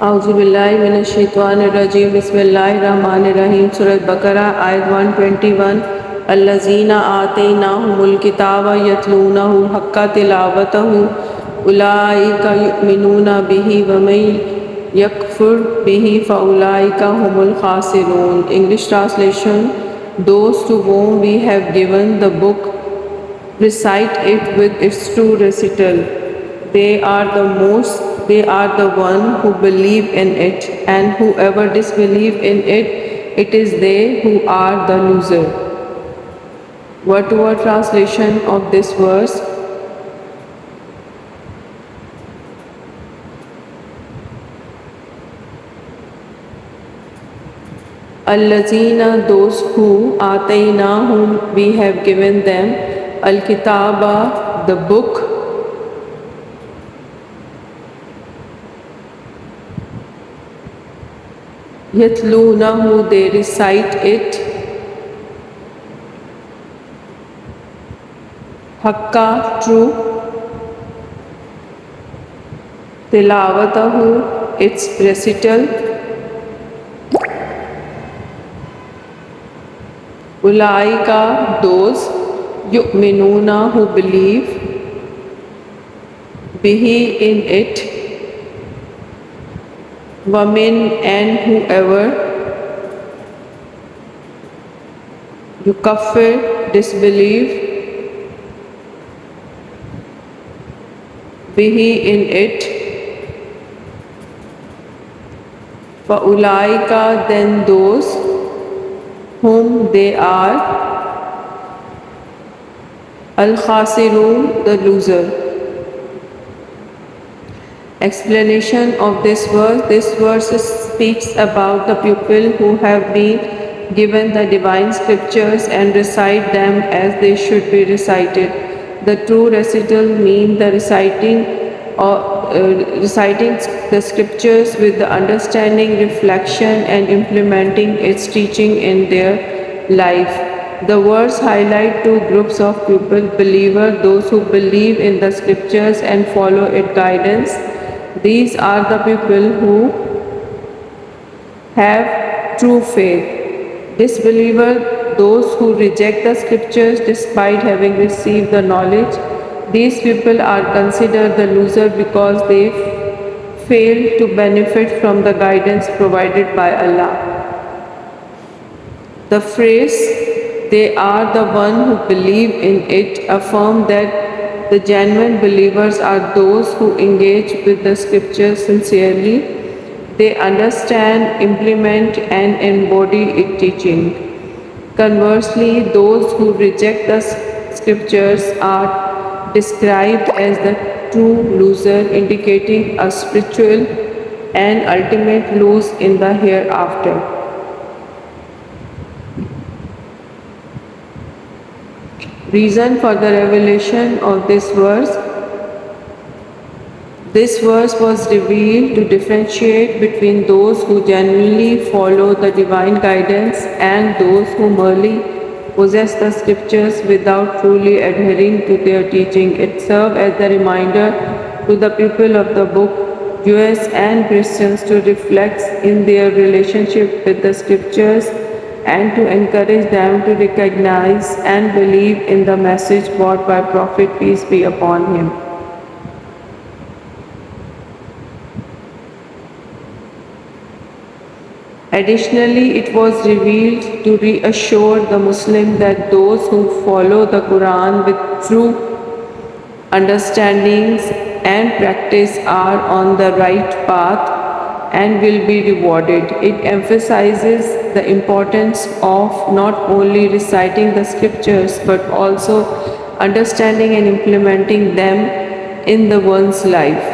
औज़ुबिल्लाहिमिनश्शैतानिर्रजीम बिस्मिल्लाहिर्रहमानिर्रहीम सूरह बकरा आयत 121 अल्लज़ीना आतैनाहुमुल किताब यतलूनहु हक्का तिलावतहु उलाइका युमिनूना बिही वमन यकफुर बिही फउलाइका हुमुल खासिरून. English translation: Those to whom we have given the book recite it with its true recital. They are the one who believe in it, and whoever disbelieve in it, it is they who are the loser. Word to word translation of this verse. Allazina, those who, whom we have given them, al-kitaba, the book, yatlunahu, they recite it, hakka, true, tilawatahu, its recital, ulaika, those, yu'minuna, who believe, bihi, in it, wamin, and whoever, yukaffir, disbelieve, bihi, in it, fa'ulaika, then those, whom they are, al-khasirun, the loser. Explanation of this verse. This verse speaks about the people who have been given the divine scriptures and recite them as they should be recited. The true recital means the reciting the scriptures with the understanding, reflection, and implementing its teaching in their life. The verse highlight two groups of people: believers, those who believe in the scriptures and follow its guidance. These are the people who have true faith. Disbelievers, those who reject the scriptures despite having received the knowledge. These people are considered the loser because they fail to benefit from the guidance provided by Allah. The phrase, they are the one who believe in it, affirm that the genuine believers are those who engage with the scriptures sincerely. They understand, implement, and embody its teaching. Conversely, those who reject the scriptures are described as the true loser, indicating a spiritual and ultimate loss in the hereafter. Reason for the revelation of this verse. This verse was revealed to differentiate between those who genuinely follow the divine guidance and those who merely possess the scriptures without truly adhering to their teaching. It serves as a reminder to the people of the book, Jews and Christians, to reflect in their relationship with the scriptures and to encourage them to recognize and believe in the message brought by Prophet, peace be upon him. Additionally, it was revealed to reassure the Muslim that those who follow the Quran with true understandings and practice are on the right path and will be rewarded. It emphasizes the importance of not only reciting the scriptures but also understanding and implementing them in the one's life.